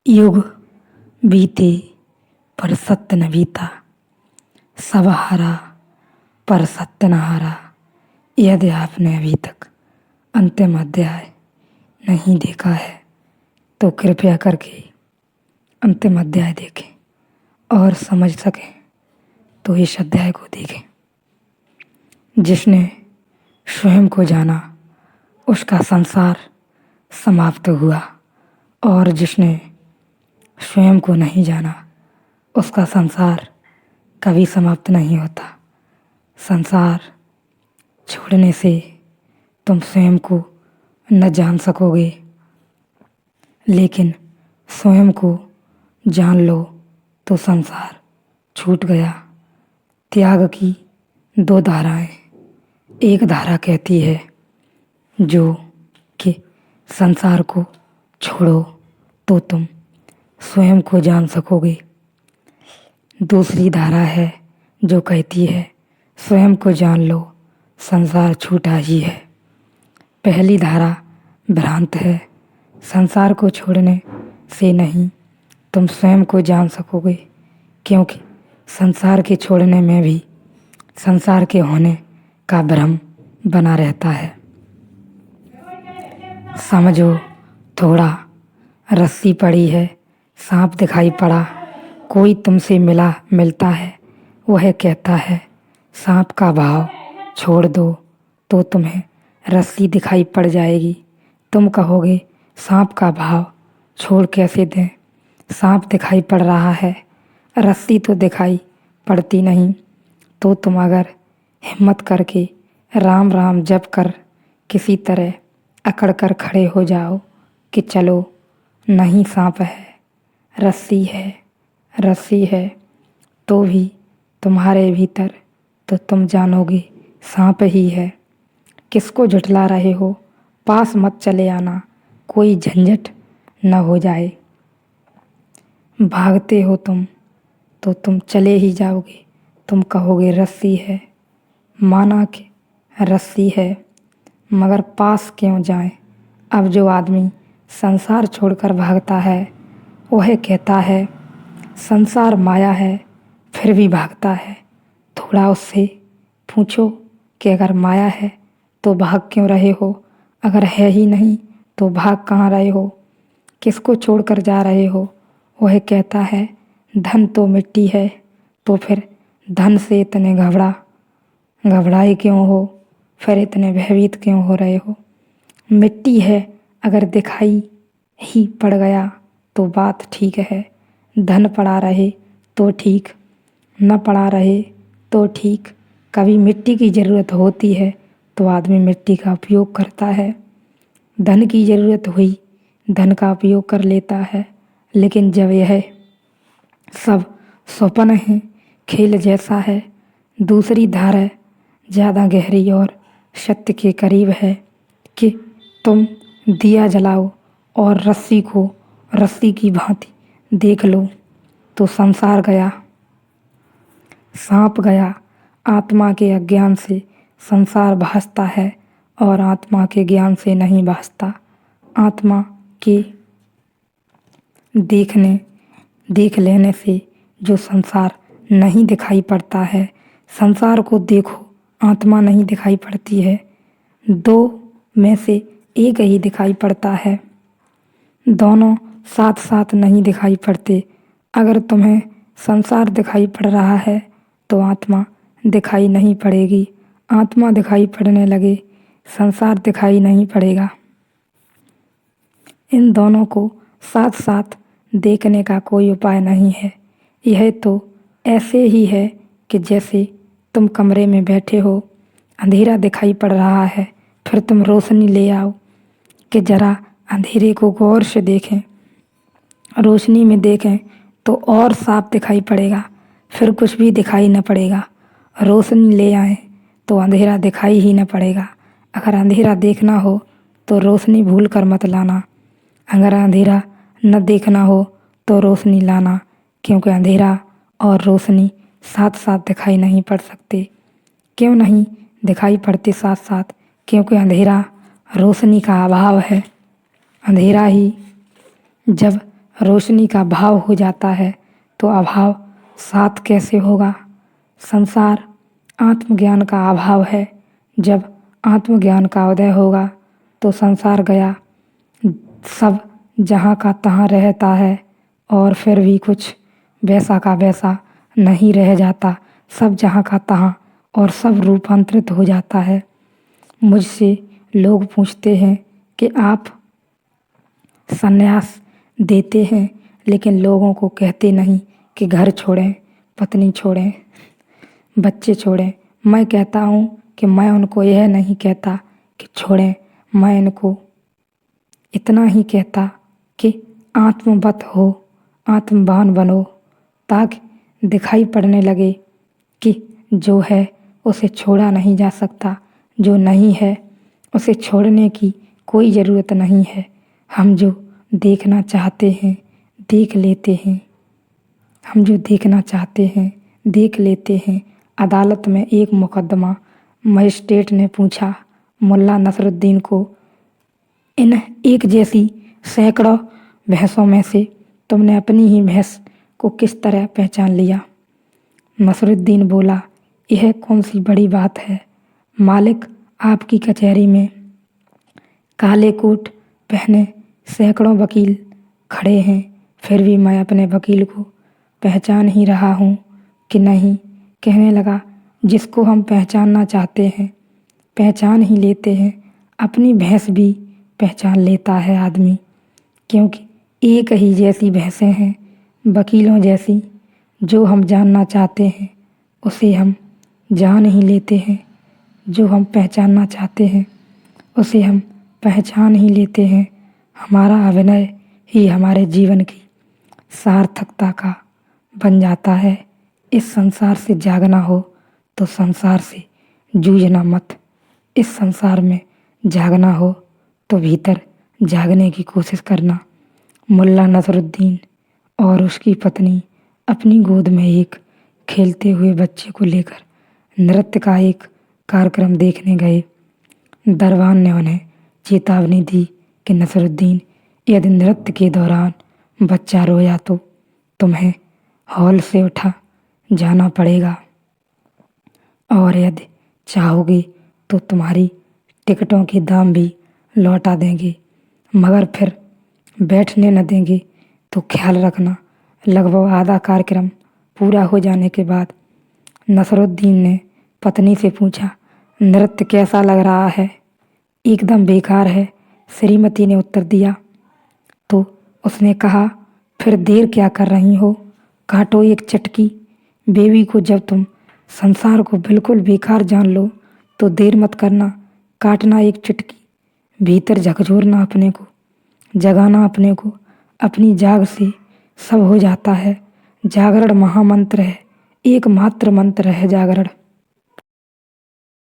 युग बीते पर सत्य न बीता, सब हारा पर सत्य न हारा। यदि आपने अभी तक अंतिम अध्याय नहीं देखा है तो कृपया करके अंतिम अध्याय देखें और समझ सकें तो इस अध्याय को देखें। जिसने स्वयं को जाना उसका संसार समाप्त हुआ, और जिसने स्वयं को नहीं जाना उसका संसार कभी समाप्त नहीं होता। संसार छोड़ने से तुम स्वयं को न जान सकोगे, लेकिन स्वयं को जान लो तो संसार छूट गया। त्याग की दो धाराएं, एक धारा कहती है जो कि संसार को छोड़ो तो तुम स्वयं को जान सकोगे। दूसरी धारा है जो कहती है स्वयं को जान लो, संसार छूटा ही है। पहली धारा भ्रांत है, संसार को छोड़ने से नहीं तुम स्वयं को जान सकोगे, क्योंकि संसार के छोड़ने में भी संसार के होने का भ्रम बना रहता है। समझो, थोड़ा रस्सी पड़ी है, सांप दिखाई पड़ा, कोई तुमसे मिलता है, वह कहता है सांप का भाव छोड़ दो, तो तुम्हें रस्सी दिखाई पड़ जाएगी। तुम कहोगे सांप का भाव छोड़ कैसे दें, सांप दिखाई पड़ रहा है, रस्सी तो दिखाई पड़ती नहीं। तो तुम अगर हिम्मत करके राम राम जप कर किसी तरह अकड़ कर खड़े हो जाओ कि चलो नहीं सांप है, रस्सी है, तो भी तुम्हारे भीतर तो तुम जानोगे सांप ही है। किसको झुठला रहे हो, पास मत चले आना, कोई झंझट न हो जाए। भागते हो तुम तो तुम चले ही जाओगे, तुम कहोगे रस्सी है, माना कि रस्सी है, मगर पास क्यों जाएं। अब जो आदमी संसार छोड़कर भागता है वह कहता है संसार माया है, फिर भी भागता है। थोड़ा उससे पूछो कि अगर माया है तो भाग क्यों रहे हो, अगर है ही नहीं तो भाग कहाँ रहे हो, किसको छोड़कर जा रहे हो। वह कहता है धन तो मिट्टी है, तो फिर धन से इतने घबराए क्यों हो, फिर इतने भयभीत क्यों हो रहे हो। मिट्टी है, अगर दिखाई ही पड़ गया तो बात ठीक है, धन पड़ा रहे तो ठीक, न पड़ा रहे तो ठीक। कभी मिट्टी की ज़रूरत होती है तो आदमी मिट्टी का उपयोग करता है, धन की ज़रूरत हुई धन का उपयोग कर लेता है। लेकिन जब यह सब स्वप्न है, खेल जैसा है, दूसरी धारा ज़्यादा गहरी और सत्य के करीब है कि तुम दिया जलाओ और रस्सी को रस्सी की भांति देख लो तो संसार गया, सांप गया। आत्मा के अज्ञान से संसार भासता है और आत्मा के ज्ञान से नहीं भासता। आत्मा के देख लेने से जो संसार नहीं दिखाई पड़ता है, संसार को देखो, आत्मा नहीं दिखाई पड़ती है, दो में से एक ही दिखाई पड़ता है, दोनों साथ साथ नहीं दिखाई पड़ते। अगर तुम्हें संसार दिखाई पड़ रहा है तो आत्मा दिखाई नहीं पड़ेगी, आत्मा दिखाई पड़ने लगे संसार दिखाई नहीं पड़ेगा। इन दोनों को साथ साथ देखने का कोई उपाय नहीं है। यह तो ऐसे ही है कि जैसे तुम कमरे में बैठे हो, अंधेरा दिखाई पड़ रहा है, फिर तुम रोशनी ले आओ कि ज़रा अंधेरे को गौर से देखें, रोशनी में देखें तो और साफ दिखाई पड़ेगा, फिर कुछ भी दिखाई न पड़ेगा। रोशनी ले आए तो अंधेरा दिखाई ही न पड़ेगा। अगर अंधेरा देखना हो तो रोशनी भूल कर मत लाना, अगर अंधेरा न देखना हो तो रोशनी लाना, क्योंकि अंधेरा और रोशनी साथ साथ दिखाई नहीं पड़ सकते। क्यों नहीं दिखाई पड़ते साथ साथ, क्योंकि अंधेरा रोशनी का अभाव है। अंधेरा ही जब रोशनी का भाव हो जाता है तो अभाव साथ कैसे होगा। संसार आत्मज्ञान का अभाव है। जब आत्मज्ञान का उदय होगा तो संसार गया, सब जहाँ का तहाँ रहता है और फिर भी कुछ वैसा का वैसा नहीं रह जाता। सब जहाँ का तहाँ और सब रूपांतरित हो जाता है। मुझसे लोग पूछते हैं कि आप संन्यास देते हैं लेकिन लोगों को कहते नहीं कि घर छोड़ें, पत्नी छोड़ें, बच्चे छोड़ें। मैं कहता हूँ कि मैं उनको यह नहीं कहता कि छोड़ें, मैं इनको इतना ही कहता कि आत्मवत हो, आत्मवान बनो, ताकि दिखाई पड़ने लगे कि जो है उसे छोड़ा नहीं जा सकता, जो नहीं है उसे छोड़ने की कोई ज़रूरत नहीं है। हम जो देखना चाहते हैं देख लेते हैं, हम जो देखना चाहते हैं देख लेते हैं। अदालत में एक मुकदमा, मजिस्ट्रेट ने पूछा मुल्ला नसरुद्दीन को, इन एक जैसी सैकड़ों भैंसों में से तुमने अपनी ही भैंस को किस तरह पहचान लिया। नसरुद्दीन बोला, यह कौन सी बड़ी बात है मालिक, आपकी कचहरी में काले कोट पहने सैकड़ों वकील खड़े हैं, फिर भी मैं अपने वकील को पहचान ही रहा हूँ कि नहीं। कहने लगा, जिसको हम पहचानना चाहते हैं पहचान ही लेते हैं। अपनी भैंस भी पहचान लेता है आदमी, क्योंकि एक ही जैसी भैंसें हैं, वकीलों जैसी। जो हम जानना चाहते हैं उसे हम जान ही लेते हैं, जो हम पहचानना चाहते हैं उसे हम पहचान ही लेते हैं। हमारा अभिनय ही हमारे जीवन की सार्थकता का बन जाता है। इस संसार से जागना हो तो संसार से जूझना मत। इस संसार में जागना हो तो भीतर जागने की कोशिश करना। मुल्ला नसरुद्दीन और उसकी पत्नी अपनी गोद में एक खेलते हुए बच्चे को लेकर नृत्य का एक कार्यक्रम देखने गए। दरबान ने उन्हें चेतावनी दी कि नसरुद्दीन, यदि नृत्य के दौरान बच्चा रोया तो तुम्हें हॉल से उठा जाना पड़ेगा, और यदि चाहोगे तो तुम्हारी टिकटों के दाम भी लौटा देंगे, मगर फिर बैठने न देंगे। तो ख्याल रखना। लगभग आधा कार्यक्रम पूरा हो जाने के बाद नसरुद्दीन ने पत्नी से पूछा, नृत्य कैसा लग रहा है। एकदम बेकार है, श्रीमती ने उत्तर दिया। तो उसने कहा, फिर देर क्या कर रही हो, काटो एक चटकी। बेबी को जब तुम संसार को बिल्कुल बेकार जान लो तो देर मत करना, काटना एक चुटकी। भीतर झकझोरना अपने को, जगाना अपने को। अपनी जाग से सब हो जाता है। जागरण महामंत्र है, एकमात्र मंत्र है जागरण।